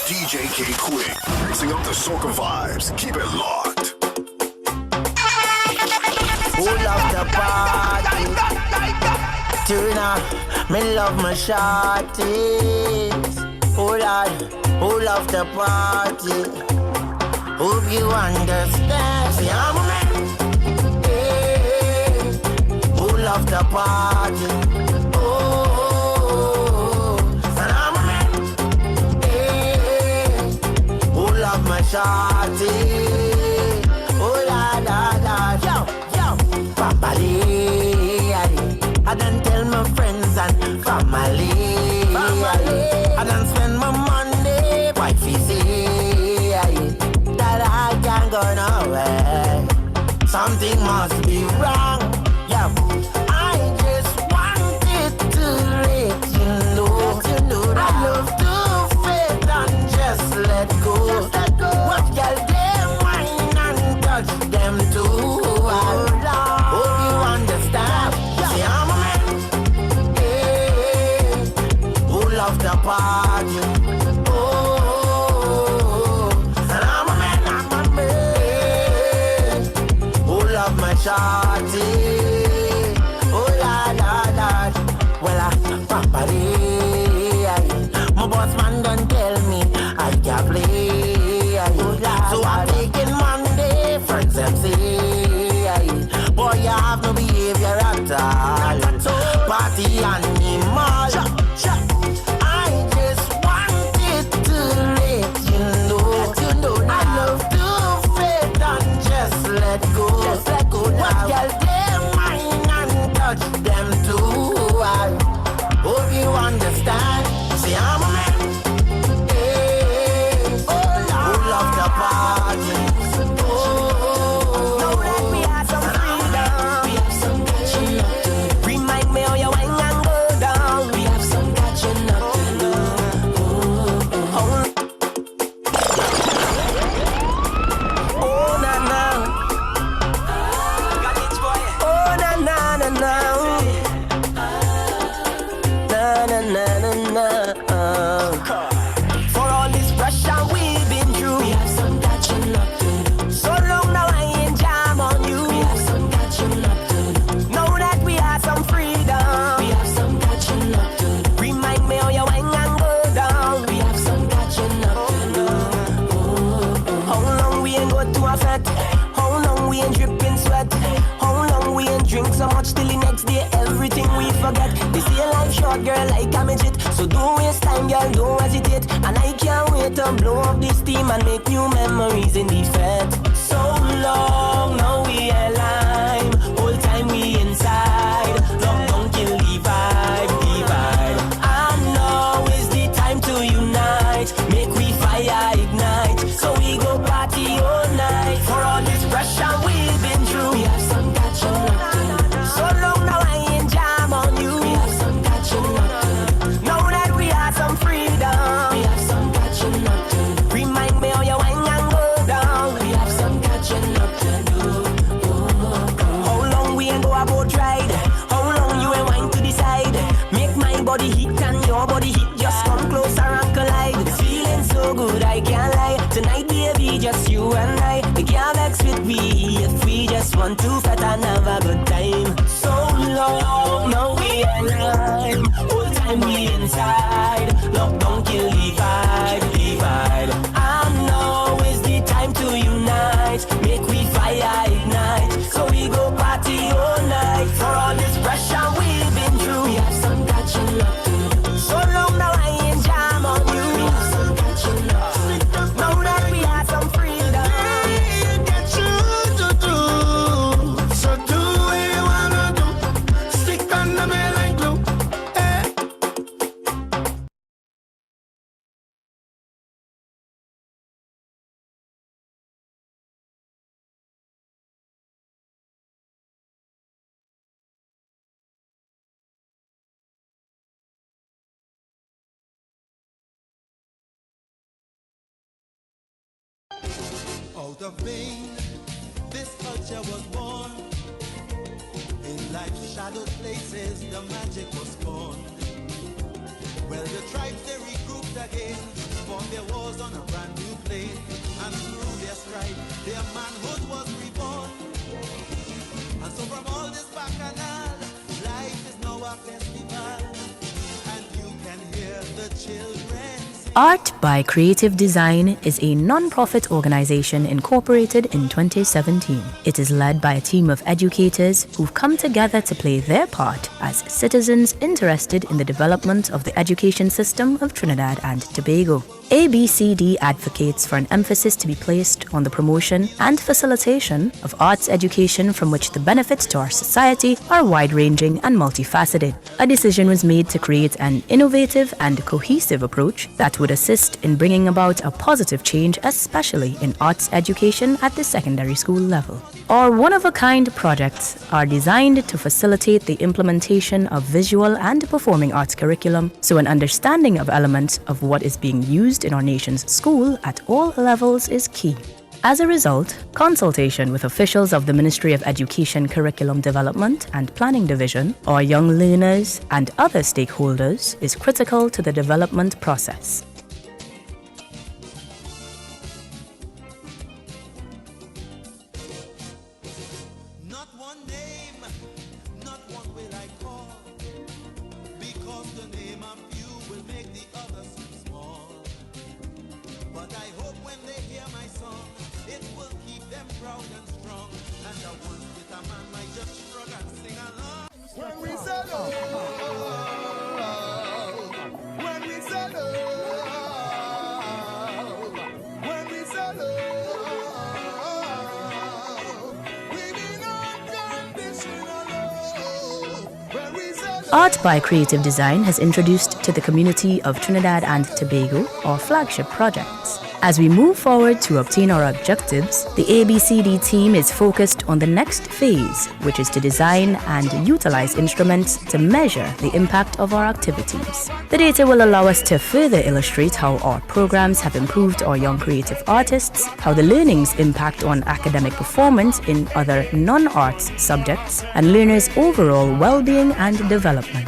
DJ K-Quick, mixing up the soca vibes. Keep it locked. Who love the party? Tuna, me love my shorties. Who love the party? Hope you understand. See, I'm a man. Hey, who love the party? Oh, and I'm a man. Hey, who love my shorty? Oh, la, la, la. Yo, family. I done tell my friends and family. I done spend my money, wifey say that I can't go nowhere. Something must be wrong. Yeah, I just wanted to let you know, I love to faith and just let go. What y'all them wine and touch them too. Hope you understand. See, I'm a man, hey, who love the party. Oh, and I'm a man, who love my shorty. Oh, la, la, la. Well, my boss man done tell me I can't play. So I'm taking Monday, friends them say, boy, you have no behavior at all. Party animal. I just wanted to let you know, I love to faith and just let go. What y'all them mine and touch them too. I hope you understand. See, I'm a man, hey, who love the party. Know that we have some freedom. We have some catching up to do. Remind me how you wine and go down. We have some catching up to do. Oh, na na. Got it, boy. Oh, na na na na. Na na na na na. For all this pressure we've been through, we have some catching up to do. So long now I ain't jam on you. We have some catching up to do. Know that we have some freedom. We have some catching up to do. Remind me how you wine and go down. We have some catching up to do. How long we ain't go to a fete? How long we ain't dripping sweat? How long we ain't drink so much till the next day everything we forget? They say life short, girl, like a midget. So don't waste time, girl, don't hesitate. And I can't wait to blow up this steam and make new memories in the fete. So long, now we alive. Whole time we inside. Love don't kill the vibe, the vibe. And now is the time to unite. Make we fire ignite. So we go party all night. For all this pressure we've been through, we have some catching up to do. So long now I ain't jam on you. We have some catching up to do. Know that we have some freedom. We have some catching up to do. Remind me how you wine and go down. We have some catching up to do. How long we ain't go a boat ride? How long you ain't wine to decide? Make my body hit and your body hit. Just come closer and collide. Feeling so good I can't lie. Tonight baby just you and I. You can't vex with me if we just want to fat and have a good time. So long now we alive. Whole time we inside. Love don't kill the vibe, the vibe. And now is the time to unite. Make we fire ignite. So we go party all night. For all this pressure we've been through, we have some catching up to do. So long now I ain't jam on you. We have some catching up to do. Know that we have some freedom. Get you to do. So do what you wanna do. Stick under me like glue. Out of pain, this culture was born. In life's shadowed places, the magic was born. Well, the tribes, they regroup it again. Fought their wars on a brand new plane, and through their strife, their manhood was reborn. And so from all this bacchanal, life is now a festival, and you can hear the children sing. Art by Creative Design is a non-profit organization incorporated in 2017. It is led by a team of educators who've come together to play their part as citizens interested in the development of the education system of Trinidad and Tobago. A.B.C.D advocates for an emphasis to be placed on the promotion and facilitation of arts education, from which the benefits to our society are wide-ranging and multifaceted. A decision was made to create an innovative and cohesive approach that would assist in bringing about a positive change, especially in arts education at the secondary school level. Our one-of-a-kind projects are designed to facilitate the implementation of visual and performing arts curriculum, so an understanding of elements of what is being used in our nation's school at all levels is key. As a result, consultation with officials of the Ministry of Education Curriculum Development and Planning Division, our young learners, and other stakeholders is critical to the development process. Not one name, not one will I call, because the name of you will make the others seem small. But I hope when they hear my song, it will keep them proud and strong, and the ones with a man might just shrug and sing along. When we say love, when we say love, when we say love, we mean unconditional love. When we say love. Art by Creative Design has introduced to the community of Trinidad and Tobago our flagship projects. As we move forward to obtain our objectives, the A.B.C.D team is focused on the next phase, which is to design and utilize instruments to measure the impact of our activities. The data will allow us to further illustrate how our programs have improved our young creative artists, how the learnings impact on academic performance in other non-arts subjects, and learners' overall well-being and development.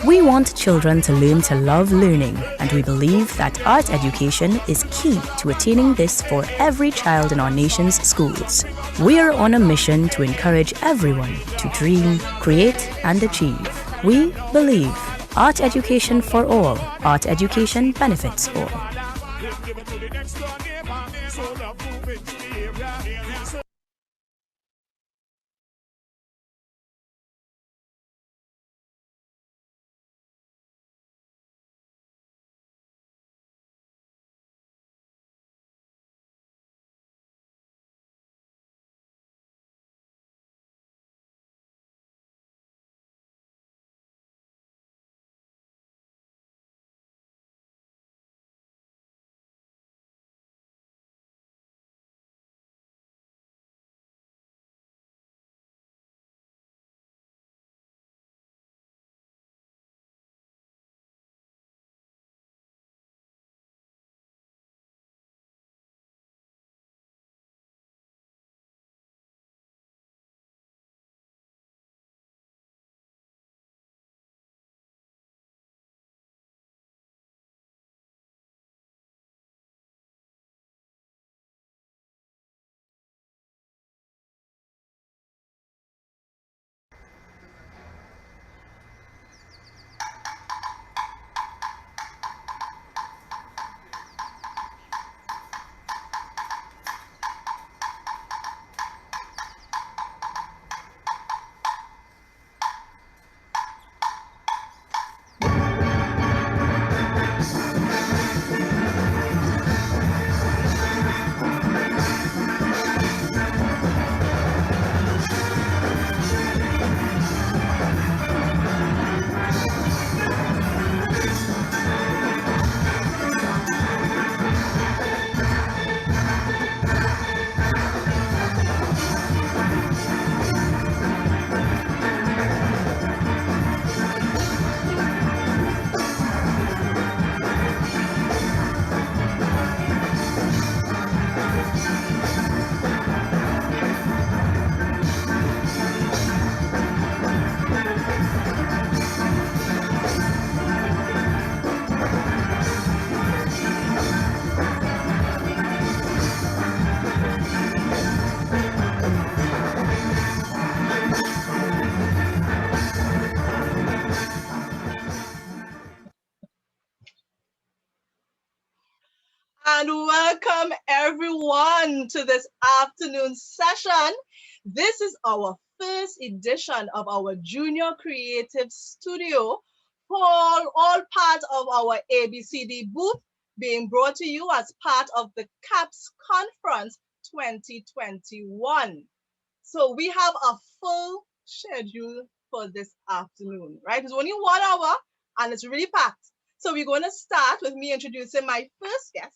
We want children to learn to love learning, and we believe that art education is key to attaining this for every child in our nation's schools. We are on a mission to encourage everyone to dream, create, and achieve. We believe art education for all. Art education benefits all. Welcome everyone to this afternoon session. This is our first edition of our Junior Creative Studio, all part of our A.B.C.D booth, being brought to you as part of the CAPS Conference 2021. So we have a full schedule for this afternoon, right? It's only 1 hour and it's really packed. So we're going to start with me introducing my first guest,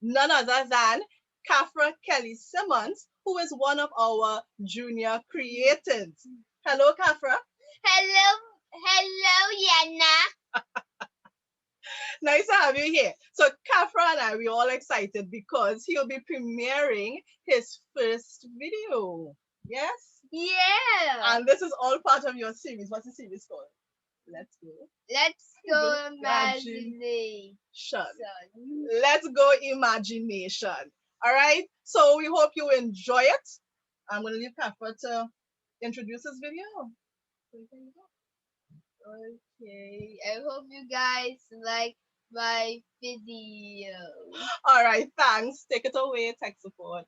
none other than Khafra Kelly-Simmons, who is one of our junior creatives. Hello, Khafra. Hello, Yeana. Nice to have you here. So Khafra and I, we're all excited because he'll be premiering his first video. Yes? Yeah. And this is all part of your series. What's the series called? Let's go Imagination. Let's go imagination. All right. So we hope you enjoy it. I'm going to leave Khafra to introduce this video. Okay. I hope you guys like my video. All right. Thanks. Take it away, tech support.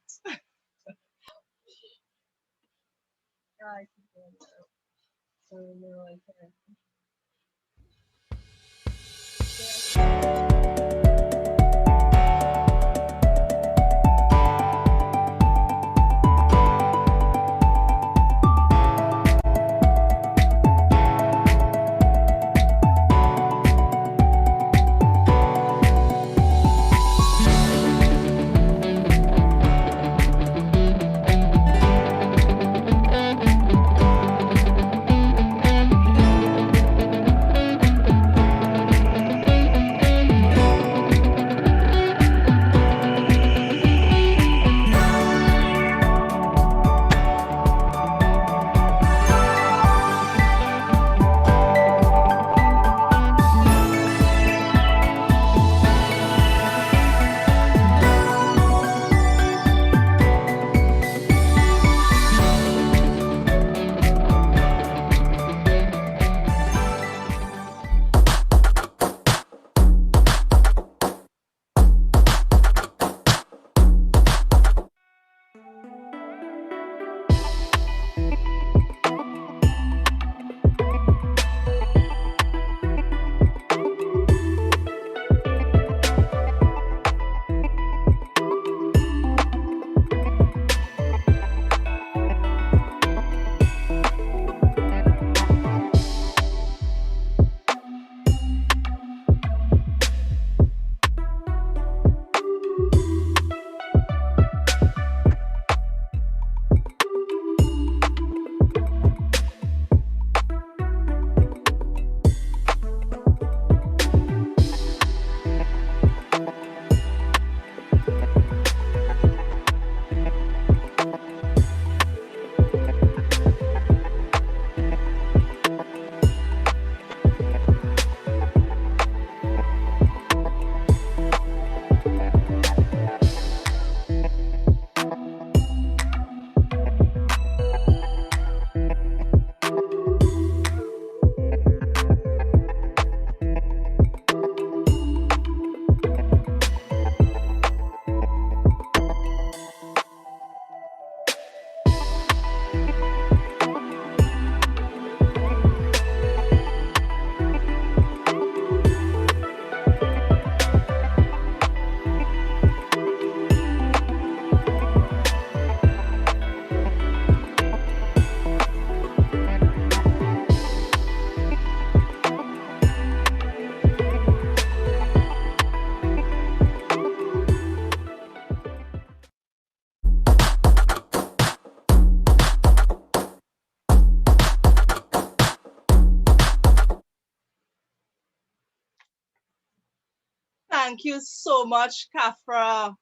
Thank you so much, Khafra,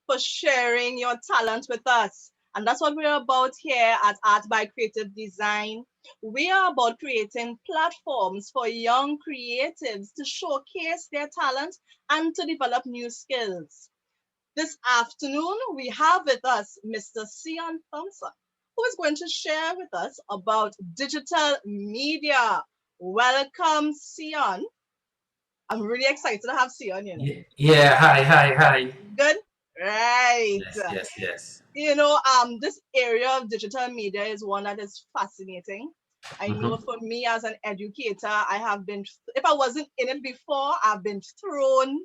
for sharing your talent with us. And that's what we're about here at Art by Creative Design. We are about creating platforms for young creatives to showcase their talent and to develop new skills. This afternoon, we have with us Mr. Seon Thompson, who is going to share with us about digital media. Welcome, Seon. I'm really excited to have Seon, Yeah. Hi. Good? Right. Yes. This area of digital media is one that is fascinating. I know for me as an educator, if I wasn't in it before, I've been thrown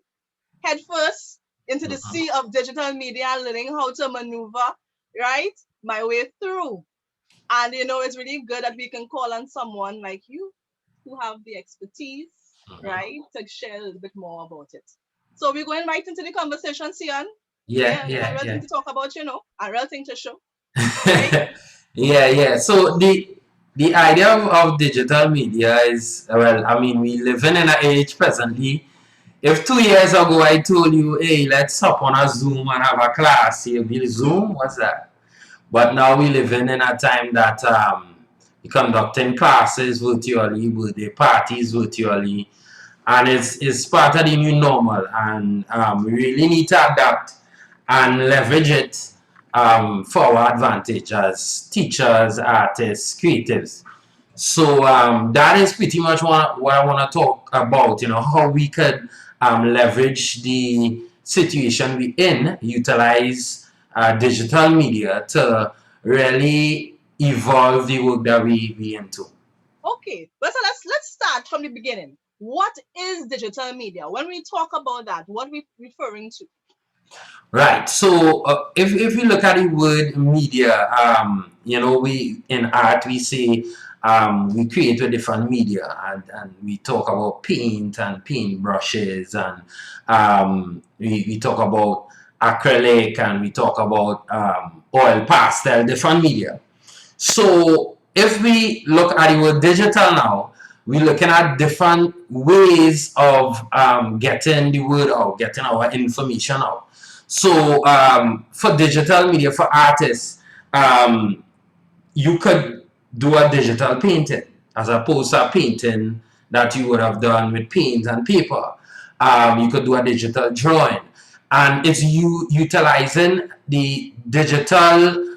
headfirst into the sea of digital media, learning how to maneuver, right, my way through. And it's really good that we can call on someone like you who have the expertise, right, to share a little bit more about it. So we're going right into the conversation, Seon. Yeah. A real thing to talk about, a real thing to show. Right? Yeah. So the idea of digital media is, well, I mean, we live in an age presently. If 2 years ago I told you, hey, let's hop on a Zoom and have a class, you'd be Zoom, what's that? But now we live in a time that we're conducting classes virtually, birthday parties virtually, and it's part of the new normal, and we really need to adapt and leverage it for our advantage as teachers, artists, creatives. So that is pretty much what I want to talk about, how we could leverage the situation we're in, utilize digital media to really evolve the work that we into. Okay, so let's start from the beginning. What is digital media? When we talk about that, what are we referring to? Right. So if we look at the word media, we in art we say we create a different media, and we talk about paint and paint brushes, and we talk about acrylic, and we talk about oil pastel, different media. So if we look at the word digital now, we're looking at different ways of getting the word out, getting our information out. So for digital media, for artists, you could do a digital painting as opposed to a painting that you would have done with paint and paper. You could do a digital drawing, and it's you utilizing the digital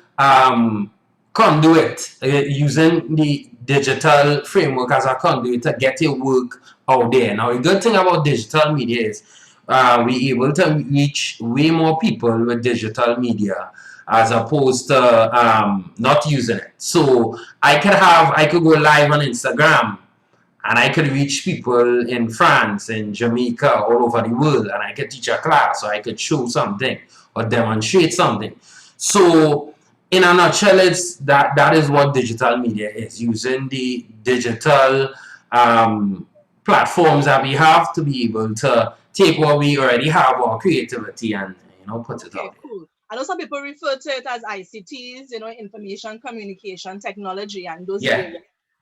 conduit, using the digital framework as a conduit to get your work out there. Now, the good thing about digital media is we're able to reach way more people with digital media as opposed to not using it. So I could go live on Instagram, and I could reach people in France, in Jamaica, all over the world, and I could teach a class, or I could show something or demonstrate something. So in a nutshell, it's that is what digital media is, using the digital platforms that we have to be able to take what we already have, our creativity, and put it out. Cool. I know some people refer to it as ICTs, information communication technology, and those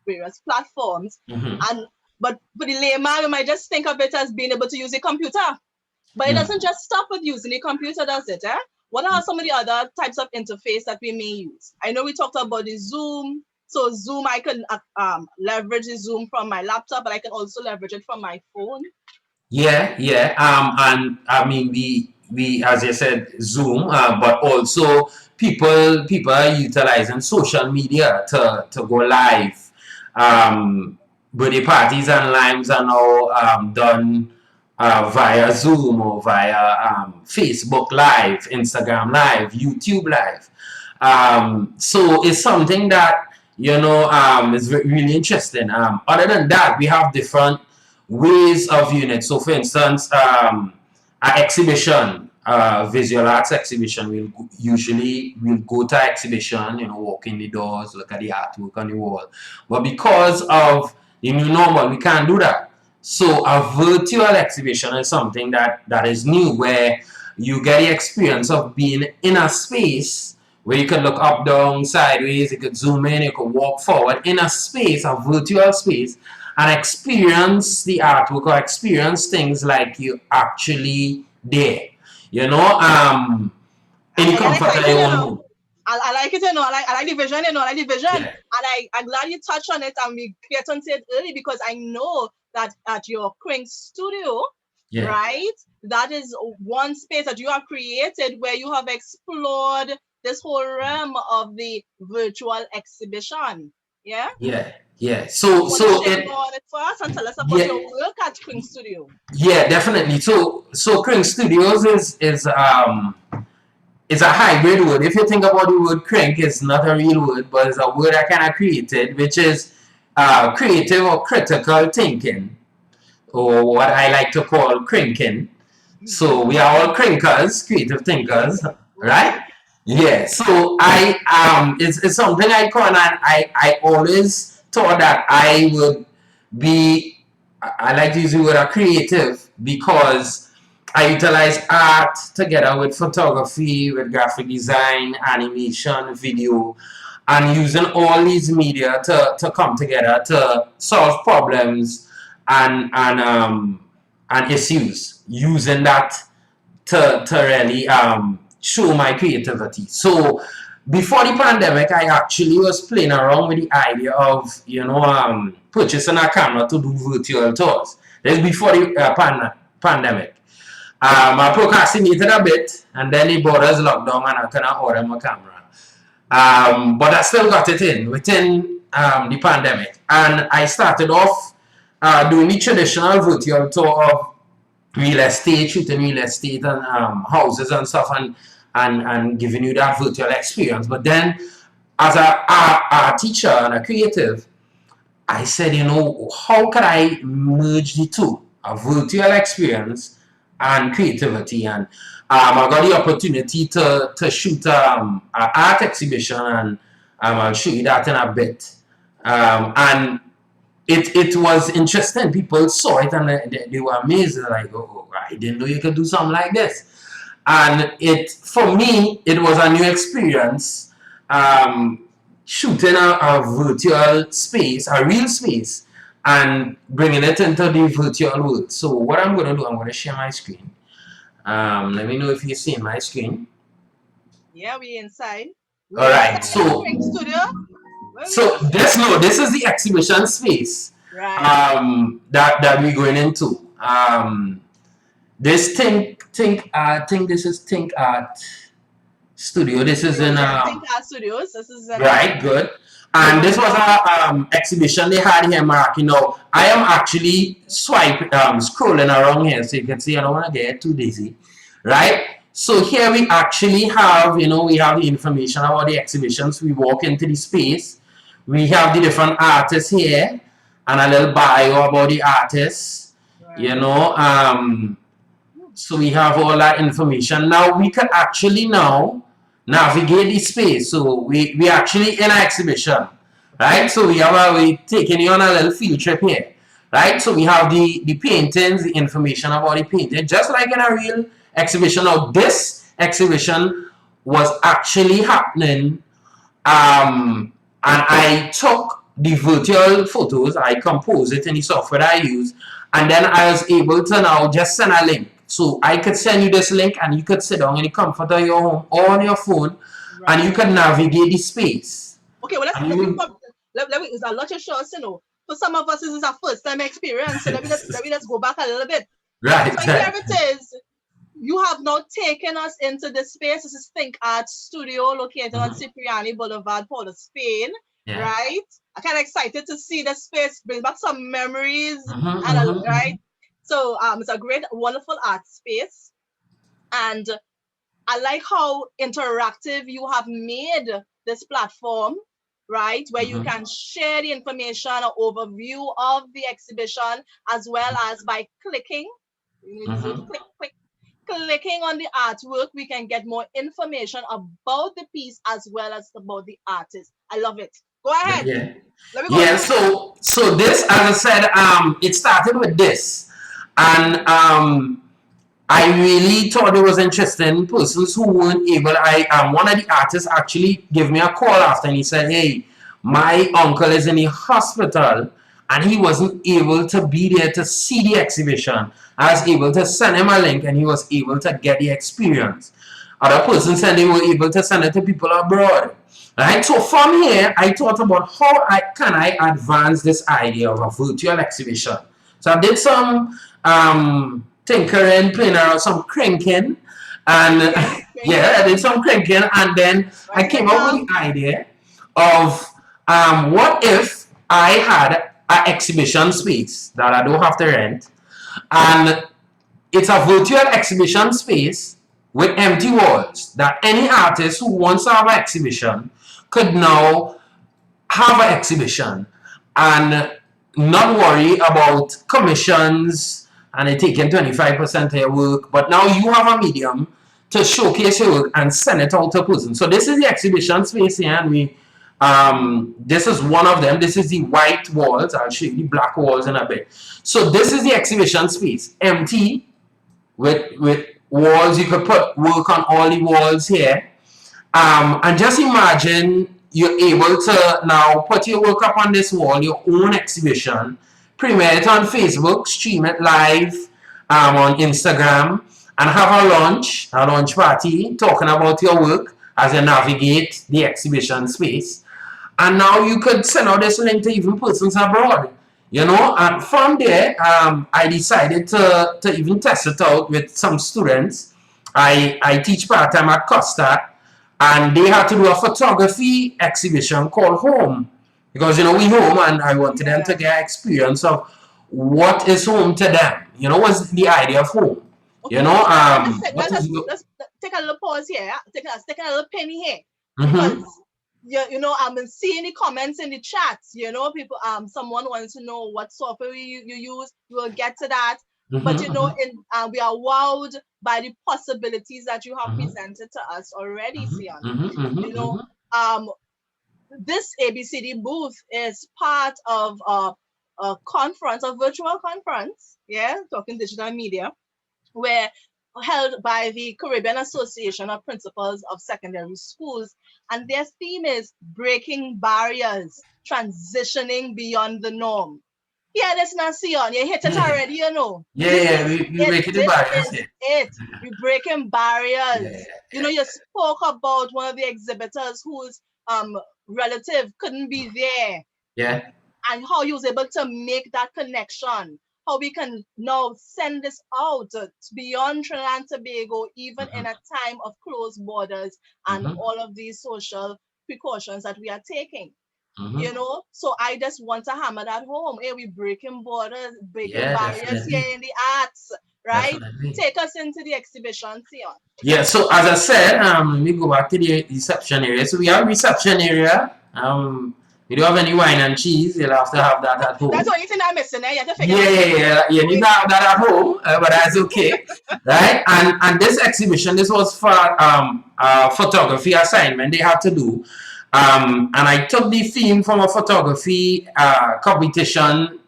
various platforms. But for the layman, we might just think of it as being able to use a computer. But it doesn't just stop with using a computer, does it? What are some of the other types of interface that we may use? I know we talked about the Zoom. So Zoom, I can leverage the Zoom from my laptop, but I can also leverage it from my phone. Yeah. And I mean, we as you said, Zoom, but also people are utilizing social media to go live. Birthday parties and lives are now done via Zoom or via Facebook Live, Instagram Live, YouTube Live. So it's something that is really interesting. Other than that, we have different ways of viewing it. So for instance, an exhibition, visual arts exhibition, we'll go to exhibition, walk in the doors, look at the artwork on the wall. But because of the new normal, we can't do that. So a virtual exhibition is something that is new, where you get the experience of being in a space where you could look up, down, sideways, you could zoom in, you could walk forward in a space, a virtual space, and experience the artwork or experience things like you actually there. In the comfort of your own home. I like it, I like the vision, I like the vision. Yeah. And I'm glad you touched on it, and we get onto it early, because I know that at your CRINK studio, right, that is one space that you have created where you have explored this whole realm of the virtual exhibition. Yeah? Yeah. You So want so to share it more on it first and tell us about yeah your work at CRINK Studio. yeah definitely. So CRINK Studios is a hybrid word. If you think about the word crank, it's not a real word, but it's a word I kind of created, which is creative or critical thinking, or what I like to call crinking. So we are all crinkers, creative thinkers, right? Okay. Yeah. So it's something I call, and I always thought that I would be. I like to use the word a creative because I utilize art together with photography, with graphic design, animation, video, and using all these media to come together to solve problems and issues, using that to really show my creativity. So before the pandemic, I actually was playing around with the idea of purchasing a camera to do virtual tours. That's before the pandemic. I procrastinated a bit, and then the borders locked down, and I couldn't order my camera. But I still got it in within the pandemic, and I started off doing the traditional virtual tour of real estate, shooting real estate and houses and stuff, and giving you that virtual experience. But then, as a teacher and a creative, I said, how can I merge the two, a virtual experience and creativity? And I got the opportunity to shoot an art exhibition, and I'll show you that in a bit. And it was interesting. People saw it and they were amazed. They're like, oh, I didn't know you could do something like this. And for me, it was a new experience. Shooting a virtual space, a real space, and bringing it into the virtual world. So what I'm going to do, I'm going to share my screen. Let me know if you see my screen. Yeah, we inside. All right. So CRINK Studio. This is the exhibition space. Right. That we're going into. This think this is Think Art Studio. This is in Think Art Studios. This is right, good. And this was a exhibition they had here in Mark. I am actually scrolling around here, so you can see I don't want to get too dizzy, right? So here we actually have, we have the information about the exhibitions. We walk into the space. We have the different artists here and a little bio about the artists, right. So we have all that information. Now we can actually navigate the space. So we actually in an exhibition, right? So we taking you on a little field trip here, right? So we have the paintings, the information about the painting, just like in a real exhibition. Now this exhibition was actually happening, and I took the virtual photos, I composed it in the software I use, and then I was able to now just send a link. So I could send you this link, and you could sit down in the comfort of your home or on your phone, right, and you can navigate the space. Okay, well, let me a lot of shows, for some of us, this is our first time experience. So let me just go back a little bit. Right. So here it is. You have now taken us into this space. This is Think Art Studio located on Cipriani Boulevard, Port of Spain. Yeah. Right? I'm kind of excited to see the space, bring back some memories, right? So it's a great, wonderful art space, and I like how interactive you have made this platform, right? Where you can share the information or overview of the exhibition, as well as by clicking. Clicking on the artwork, we can get more information about the piece as well as about the artist. I love it. Go ahead. Yeah. So this, as I said, it started with this, and I really thought it was interesting. Persons who weren't able, one of the artists actually gave me a call after, and he said, "Hey, my uncle is in the hospital, and he wasn't able to be there to see the exhibition. I was able to send him a link, and he was able to get the experience." Other persons said they were able to send it to people abroad. Right? So from here, I thought about how can I advance this idea of a virtual exhibition. So I did some tinkering, playing around, some crinking, and I did some crinking, and then I came up with the idea of what if I had an exhibition space that I don't have to rent, and it's a virtual exhibition space with empty walls that any artist who wants to have an exhibition could now have an exhibition and not worry about commissions and it taking 25% of your work, but now you have a medium to showcase your work and send it out to a person. So this is the exhibition space here, and this is one of them. This is the white walls. I'll show you the black walls in a bit. So this is the exhibition space, empty, with walls. You could put work on all the walls here, and just imagine you're able to now put your work up on this wall, your own exhibition, premiere it on Facebook, stream it live on Instagram, and have a launch party talking about your work as you navigate the exhibition space. And now you could send out this link to even persons abroad. And from there, I decided to even test it out with some students. I teach part-time at Costa, and they had to do a photography exhibition called Home. Because, we home, and I wanted them to get experience of what is home to them. What's the idea of home? Okay. Let's take a little pause here. Take a little penny here. Because I'm seeing the comments in the chats. People, someone wants to know what software you use. We'll get to that. But we are wowed by the possibilities that you have presented to us already, Seon. This A.B.C.D booth is part of a conference, a virtual conference, talking digital media, where held by the Caribbean Association of Principals of Secondary Schools, and their theme is breaking barriers, transitioning beyond the norm. Yeah, that's not Seon. You hit it already, Yeah, we breaking the barriers. We're breaking barriers. You spoke about one of the exhibitors whose relative couldn't be there. Yeah. And how he was able to make that connection. How we can now send this out beyond Trinidad and Tobago, even in a time of closed borders and all of these social precautions that we are taking. So I just want to hammer that home. Hey, we're breaking borders, breaking barriers here in the arts, right? Definitely. Take us into the exhibition, Seon. Yeah, so as I said, let me go back to the reception area. So we have reception area. We don't have any wine and cheese. You'll have to have that at home. That's the only thing I'm missing. You have to figure You need to have that at home, but that's okay, right? And this exhibition, this was for a photography assignment they had to do. And I took the theme from a photography competition, and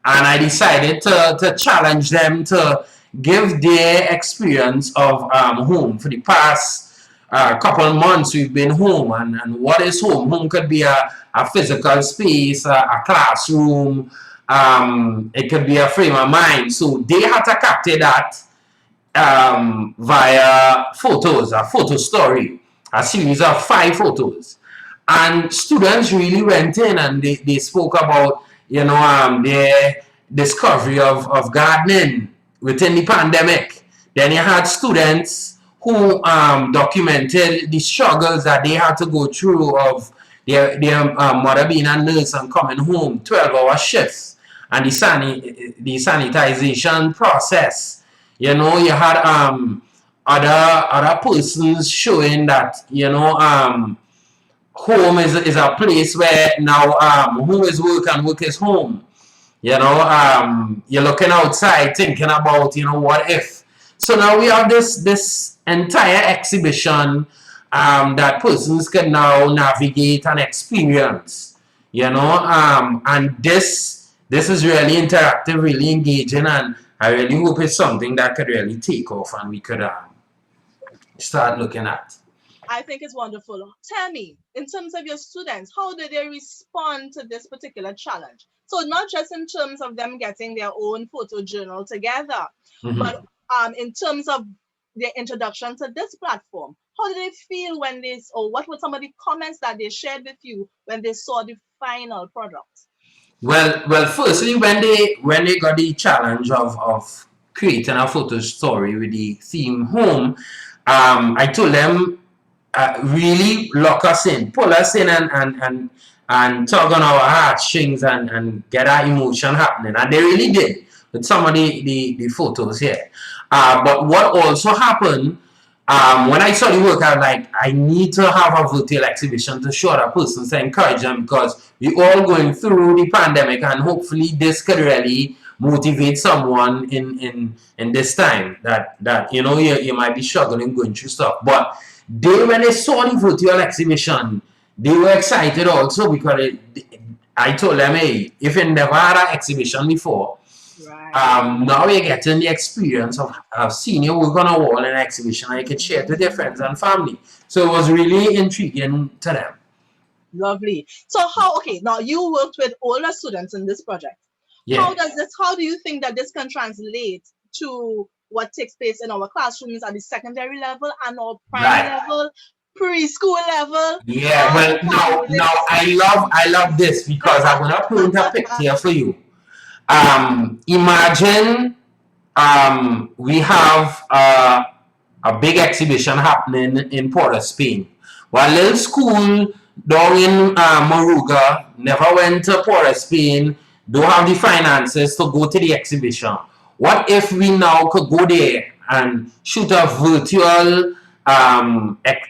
I decided to challenge them to give their experience of home. For the past couple of months, we've been home, and what is home? Home could be a physical space, a classroom, it could be a frame of mind. So they had to capture that via photos, a photo story, a series of 5 photos. And students really went in and they spoke about, their discovery of gardening within the pandemic. Then you had students who documented the struggles that they had to go through of their mother being a nurse and coming home, 12-hour shifts, and the sanitization process. You had other persons showing that, home is a place where now home is work and work is home. You're looking outside thinking about, what if. So now we have this entire exhibition that persons can now navigate and experience. And this is really interactive, really engaging, and I really hope it's something that could really take off and we could start looking at. I think it's wonderful. Tell me, in terms of your students, how did they respond to this particular challenge? So not just in terms of them getting their own photo journal together, but in terms of their introduction to this platform, how did they feel when or what were some of the comments that they shared with you when they saw the final product? Well, firstly, when they got the challenge of creating a photo story with the theme home, I told them, really lock us in, pull us in, and and tug on our heartstrings and get our emotion happening. And they really did with some of the photos here. But what also happened, when I saw the work, I was like, I need to have a virtual exhibition to show other persons to encourage them, because we all going through the pandemic, and hopefully this could really motivate someone in this time that you know you might be struggling going through stuff. But when they saw the virtual exhibition, they were excited also, because I told them, hey, if you never had an exhibition before, now you're getting the experience of seeing your work on a wall in an exhibition, and you can share it with your friends and family. So it was really intriguing to them. Lovely. So okay, now you worked with older students in this project. Yeah. How do you think that this can translate to what takes place in our classrooms at the secondary level and our primary level, preschool level? Yeah, well, now I love this, because I'm gonna paint a picture for you. Imagine we have a big exhibition happening in Port of Spain. One little school down in Moruga never went to Port of Spain, don't have the finances to go to the exhibition. What if we now could go there and shoot a virtual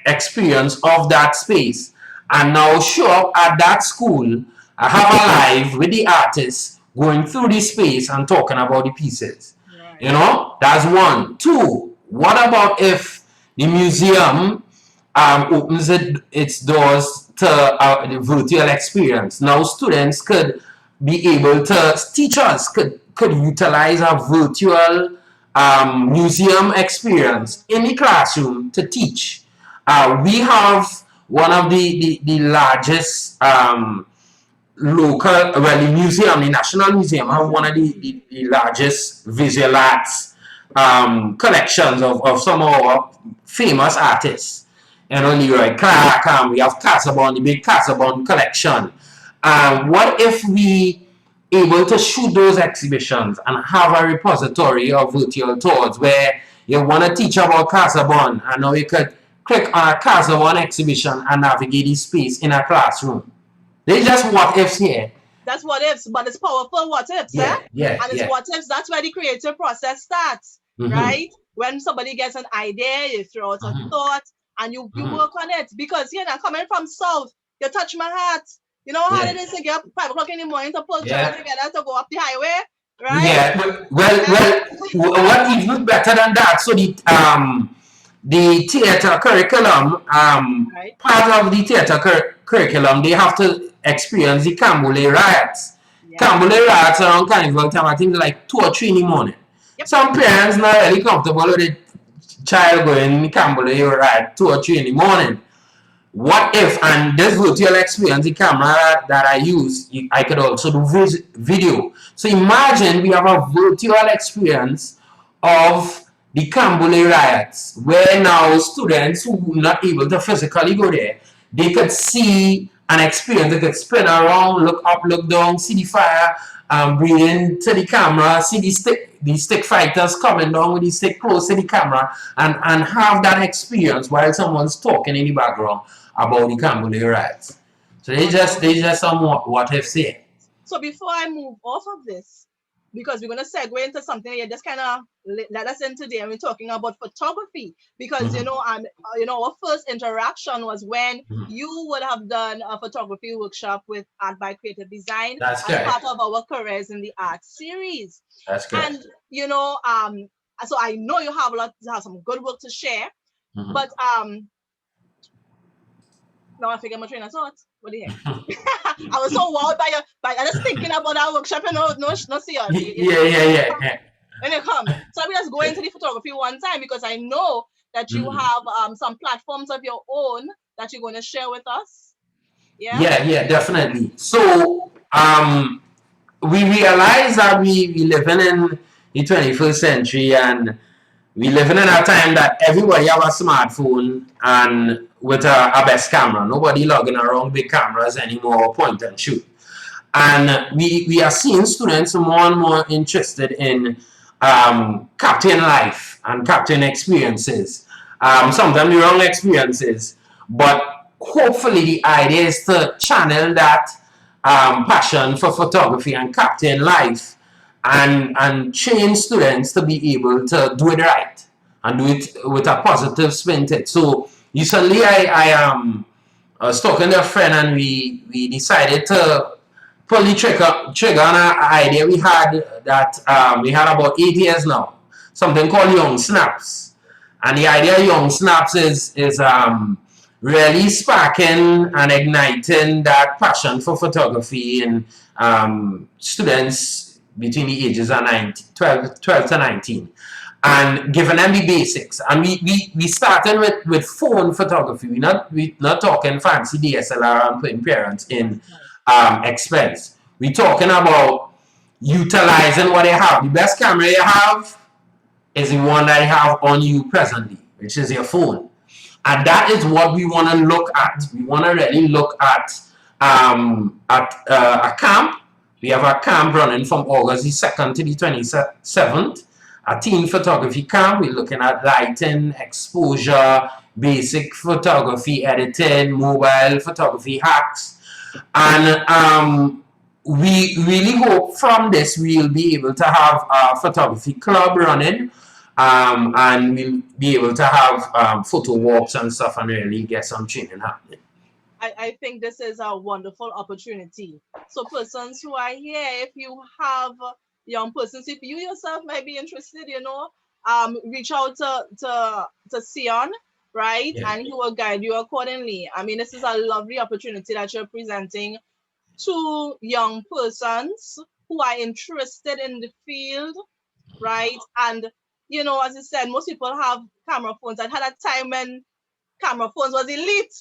experience of that space, and now show up at that school, have a live with the artists going through the space and talking about the pieces? Right. You know, that's one. Two, what about if the museum opens its doors to the virtual experience? Now students could be able to, teachers could utilize a virtual museum experience in the classroom to teach. We have one of the largest local, well, the museum, the National Museum, have one of the largest visual arts collections of some of our famous artists. You know, Leroy Clark, we have Casabon, the big Casabon collection. What if we able to shoot those exhibitions and have a repository of virtual tours where you want to teach about Casabon, and now you could click on a Casabon exhibition and navigate the space in a classroom? They just what ifs here. That's what ifs, but it's powerful what ifs, and it's what ifs. That's where the creative process starts, right? When somebody gets an idea, you throw out a thought, and you work on it. Because coming from South, you touch my heart. You know how it is to get 5 o'clock in the morning to pull children together to go up the highway, right? Yeah. Well, what even better than that? So the theater curriculum, part of the theater curriculum, they have to experience the Cambule riots. Cambule riots around Carnival time, I think like 2 or 3 in the morning. Some parents not really comfortable with the child going in Cambule riot 2 or 3 in the morning. What if, and this virtual experience, the camera that I use, I could also do video. So imagine we have a virtual experience of the Cambule riots, where now students who were not able to physically go there, they could see an experience. They could spin around, look up, look down, see the fire, breathe into the camera, see the stick fighters coming down with the stick close to the camera, and have that experience while someone's talking in the background about the Cambule riots. So they just somewhat what if say. So before I move off of this, because we're going to segue into something that just kind of let us in today, and we're talking about photography, because our first interaction was when you would have done a photography workshop with Art by Creative Design as part of our Careers in the Arts series. That's good. And so I know you have some good work to share, but now I forget my train of thought. What the heck? I was so wowed by just thinking about our workshop, no Seon. Yeah. When you come. So we just go into the photography one time, because I know that you have some platforms of your own that you're going to share with us. Yeah, definitely. So we realize that we living in the 21st century, and we living in a time that everybody have a smartphone and with a best camera. Nobody logging around big cameras anymore, point and shoot. And we are seeing students more and more interested in capturing life and capturing experiences. Sometimes the wrong experiences, but hopefully the idea is to channel that passion for photography and captain life, and train students to be able to do it right and do it with a positive spin to it. So recently I was talking to a friend, and we decided to pull the trigger on an idea we had that we had about 8 years now. Something called Young Snaps. And the idea of Young Snaps is really sparking and igniting that passion for photography in students between the ages of 12 to 19, and giving them the basics. And we started with phone photography. We're not talking fancy DSLR and putting parents in expense. We're talking about utilizing what they have. The best camera you have is the one that you have on you presently, which is your phone. And that is what we want to look at. We want to really look at a camp. We have a camp running from August the 2nd to the 27th. A teen photography camp. We're looking at lighting, exposure, basic photography editing, mobile photography hacks. And we really hope from this we'll be able to have a photography club running, and we'll be able to have photo walks and stuff, and really get some training happening. I think this is a wonderful opportunity. So persons who are here, if you have young persons, if you yourself might be interested, reach out to Seon, right? Yeah. And he will guide you accordingly. I mean, this is a lovely opportunity that you're presenting to young persons who are interested in the field, right? And as I said, most people have camera phones. I had a time when camera phones was elite.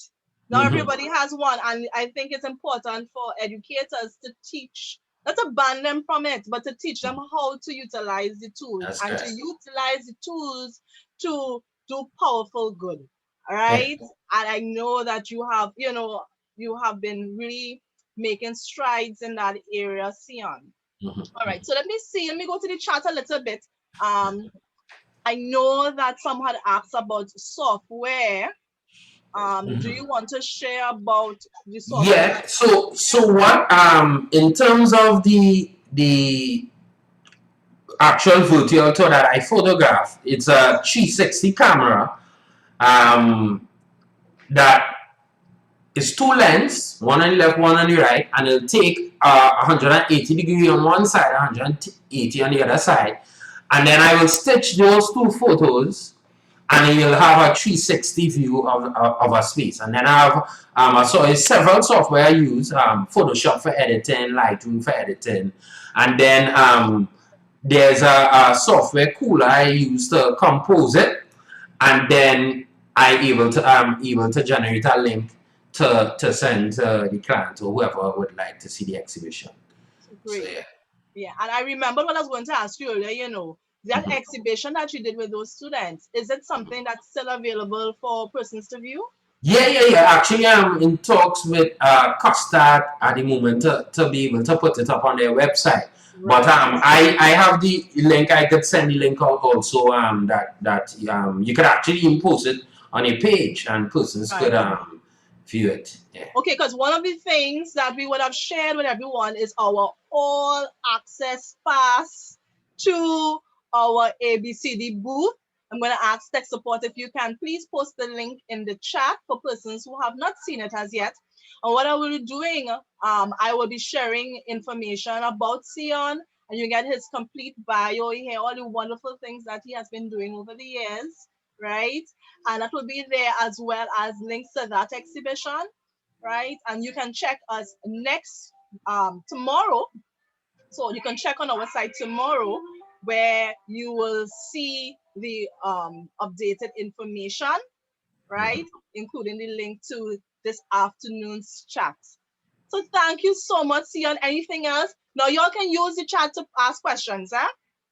Now everybody has one, and I think it's important for educators to teach, not to ban them from it, but to teach them how to utilize the tools. That's and correct. to utilize the tools to do powerful good. All right. Yeah. And I know that you have been really making strides in that area, Seon. All right. So let me go to the chat a little bit. I know that some had asked about software. Do you want to share about the software? Yeah. So what in terms of the actual virtual tour that I photographed, it's a 360 camera that is two lens, one on the left, one on the right, and it'll take 180 degree on one side, 180 on the other side, and then I will stitch those two photos, and you'll have a 360 view of a space. And then I have several software I use, Photoshop for editing, Lightroom for editing, and then there's a software cooler I use to compose it, and then I'm able to generate a link to send to the client or whoever would like to see the exhibition. Great. So, yeah. Yeah, and I remember what I was going to ask you earlier, that exhibition that you did with those students, is it something that's still available for persons to view? Yeah. Actually, I'm in talks with Custard at the moment to be able to put it up on their website. Right. But I have the link. I could send the link out also. That you could actually even post it on a page, and persons could view it. Yeah. Okay, because one of the things that we would have shared with everyone is our all access pass to our A.B.C.D booth. I'm going to ask tech support if you can please post the link in the chat for persons who have not seen it as yet. And what I will be doing, I will be sharing information about Seon, and you get his complete bio. You hear all the wonderful things that he has been doing over the years, right? And that will be there, as well as links to that exhibition, right? And you can check us next tomorrow. So you can check on our site tomorrow, where you will see the updated information, right? Including the link to this afternoon's chat. So thank you so much, Seon. Anything else? Now y'all can use the chat to ask questions,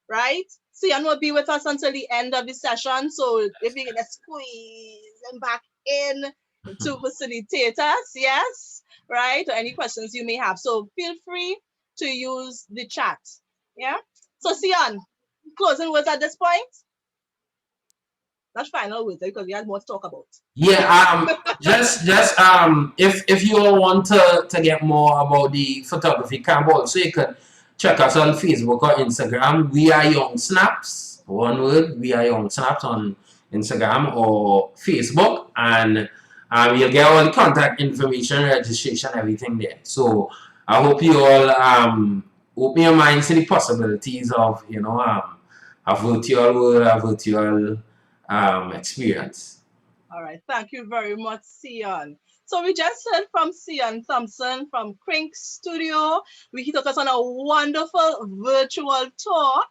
right? Seon will be with us until the end of the session. So if you can squeeze him back in to facilitate us, yes, right? Or any questions you may have. So feel free to use the chat. Yeah. So Seon, closing words at this point. That's final words because we had more to talk about. Yeah, just if you all want to get more about the photography camp, also you could check us on Facebook or Instagram. We are Young Snaps, one word. We are Young Snaps on Instagram or Facebook, and you'll get all the contact information, registration, everything there. So I hope you all open your minds to the possibilities of a virtual world, a virtual experience. All right, thank you very much, Seon. So we just heard from Seon Thompson from CRINK Studio. He took us on a wonderful virtual tour.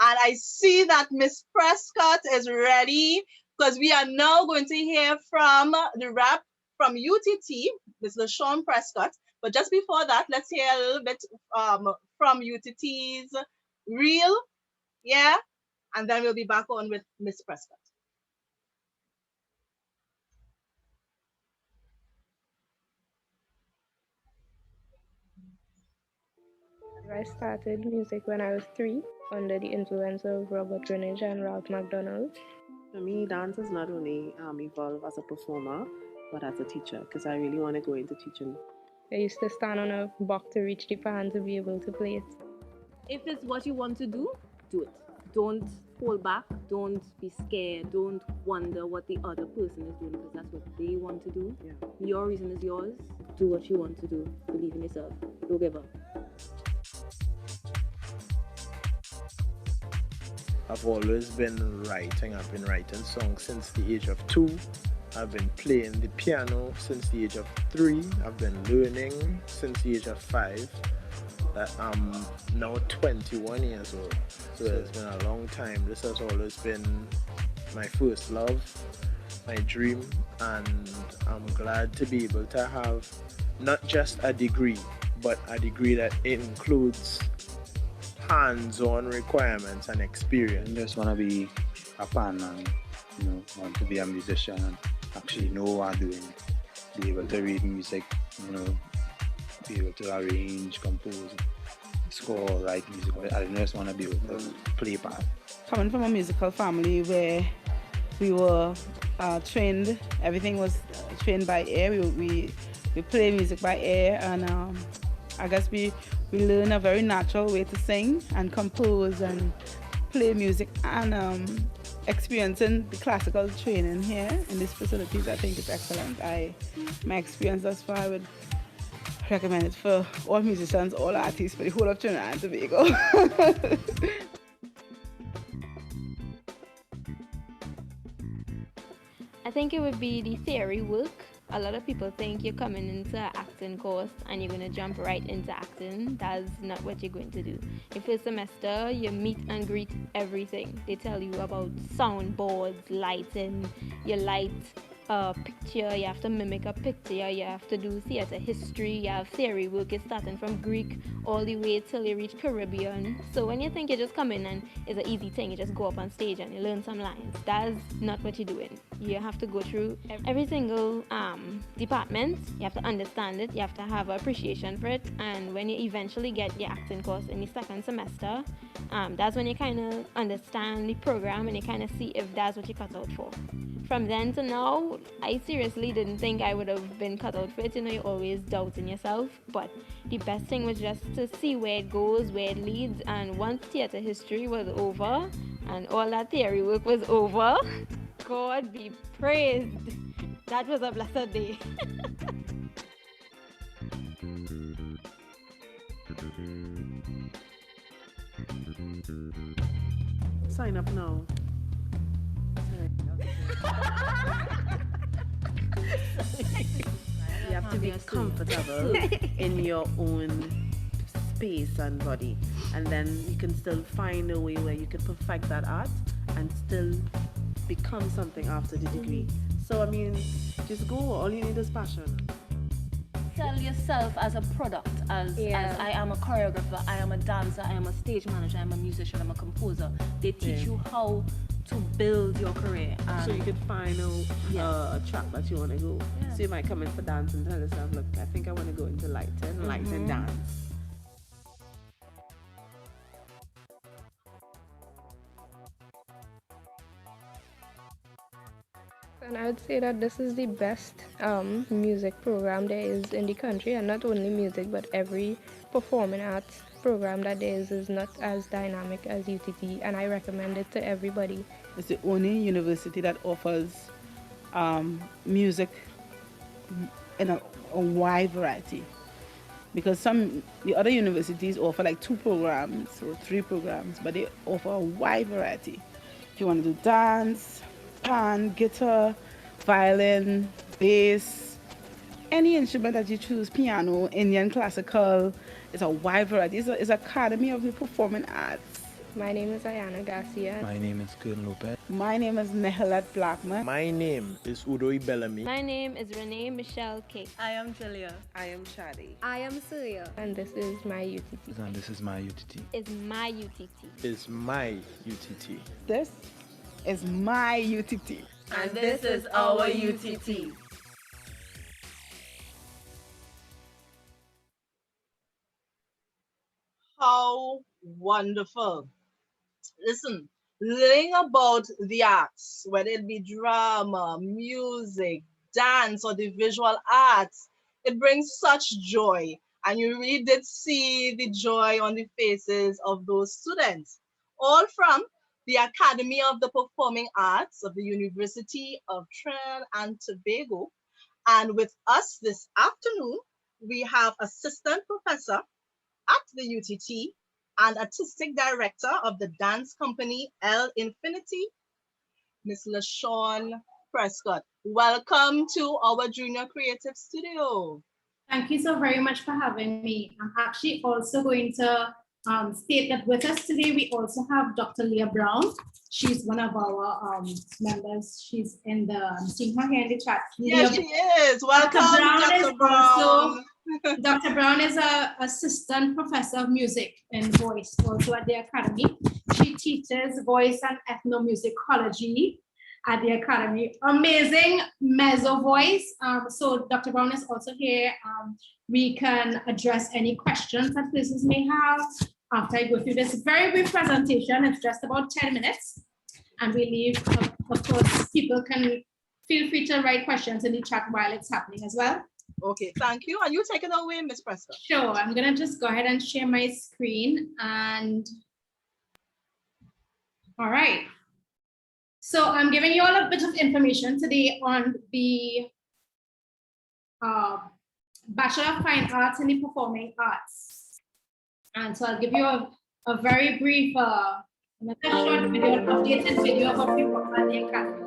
And I see that Miss Prescott is ready because we are now going to hear from the rap from UTT, Miss LaShaun Prescott. But just before that, let's hear a little bit from UTT's Real, yeah? And then we'll be back on with Miss Prescott. I started music when I was 3 under the influence of Robert Greenidge and Ralph McDonald. For me, dance has not only evolved as a performer, but as a teacher, because I really want to go into teaching. I used to stand on a box to reach the pan to be able to play it. If it's what you want to do it. Don't hold back. Don't be scared. Don't wonder what the other person is doing because that's what they want to do. Yeah. Your reason is yours. Do what you want to do. Believe in yourself. Don't give up. I've always been writing. I've been writing songs since the age of 2. I've been playing the piano since the age of 3. I've been learning since the age of 5. I'm now 21 years old. So it's been a long time. This has always been my first love, my dream, and I'm glad to be able to have not just a degree, but a degree that includes hands-on requirements and experience. I just want to be a fan and want to be a musician and actually know what I'm doing. Be able to read music, be able to arrange, compose, score, write music. I just want to be able to play part. Coming from a musical family where we were trained, everything was trained by ear. We play music by ear, and I guess we learn a very natural way to sing and compose and play music, and experiencing the classical training here in these facilities, I think is excellent. My experience thus far, I would recommend it for all musicians, all artists, for the whole of Trinidad and Tobago. I think it would be the theory work. A lot of people think you're coming into an acting course and you're going to jump right into acting. That's not what you're going to do. Your first semester, you meet and greet everything. They tell you about soundboards, lighting, your light picture, you have to mimic a picture, you have to do theater history, you have theory work, it's starting from Greek all the way till you reach Caribbean. So when you think you just come in and it's an easy thing, you just go up on stage and you learn some lines, that's not what you're doing. You have to go through every single department, you have to understand it, you have to have appreciation for it, and when you eventually get your acting course in the second semester, that's when you kind of understand the program and you kind of see if that's what you're cut out for. From then to now, I seriously didn't think I would have been cut out for it. You're always doubting yourself. But the best thing was just to see where it goes, where it leads. And once theater history was over and all that theory work was over, God be praised. That was a blessed day. Sign up now. You have to be comfortable in your own space and body, and then you can still find a way where you can perfect that art and still become something after the degree. So I mean, just go. All you need is passion. Sell yourself as a product, as I am a choreographer, I am a dancer, I am a stage manager, I am a musician, I'm a composer. They teach you how to build your career. So you could find a track that you want to go. Yeah. So you might come in for dance and tell yourself, look, I think I want to go into lighting dance. And I would say that this is the best music program there is in the country, and not only music, but every performing arts program that there is not as dynamic as UTT, and I recommend it to everybody. It's the only university that offers music in a wide variety. Because the other universities offer like 2 programs or 3 programs, but they offer a wide variety. If you want to do dance, band, guitar, violin, bass, any instrument that you choose, piano, Indian classical, it's a wide variety. It's Academy of the Performing Arts. My name is Yeana Garcia. My name is Kern Lopez. My name is Nehalat Blackman. My name is U.W.I. Bellamy. My name is Renee Michelle Cake. I am Julia. I am Shadi. I am Surya. And this is my UTT. And this is my UTT. Is my UTT. Is my UTT. This is my UTT. And this is our UTT. How wonderful. Listen, learning about the arts, whether it be drama, music, dance, or the visual arts, it brings such joy. And you really did see the joy on the faces of those students, all from the Academy of the Performing Arts of the University of Trinidad and Tobago. And with us this afternoon, we have Assistant Professor at the UTT and Artistic Director of the dance company L Infinity, Miss LaShaun Prescott. Welcome to our Junior Creative Studio. Thank you so very much for having me. I'm actually also going to state that with us today, we also have Dr. Leah Brown. She's one of our members. She's in the, I'm seeing her here in the chat. Yes, she is. Welcome, Dr. Brown. Dr. Brown is an assistant professor of music and voice also at the Academy. She teaches voice and ethnomusicology at the Academy. Amazing mezzo voice. So Dr. Brown is also here. We can address any questions that listeners may have after I go through this very brief presentation. It's just about 10 minutes. And we leave, of course, people can feel free to write questions in the chat while it's happening as well. Okay, thank you. And you take it away, Ms. Prescott. Sure, I'm gonna just go ahead and share my screen and, all right. So I'm giving you all a bit of information today on the Bachelor of Fine Arts in the Performing Arts. And so I'll give you a very brief, another short video, an updated video of what we work at the Academy.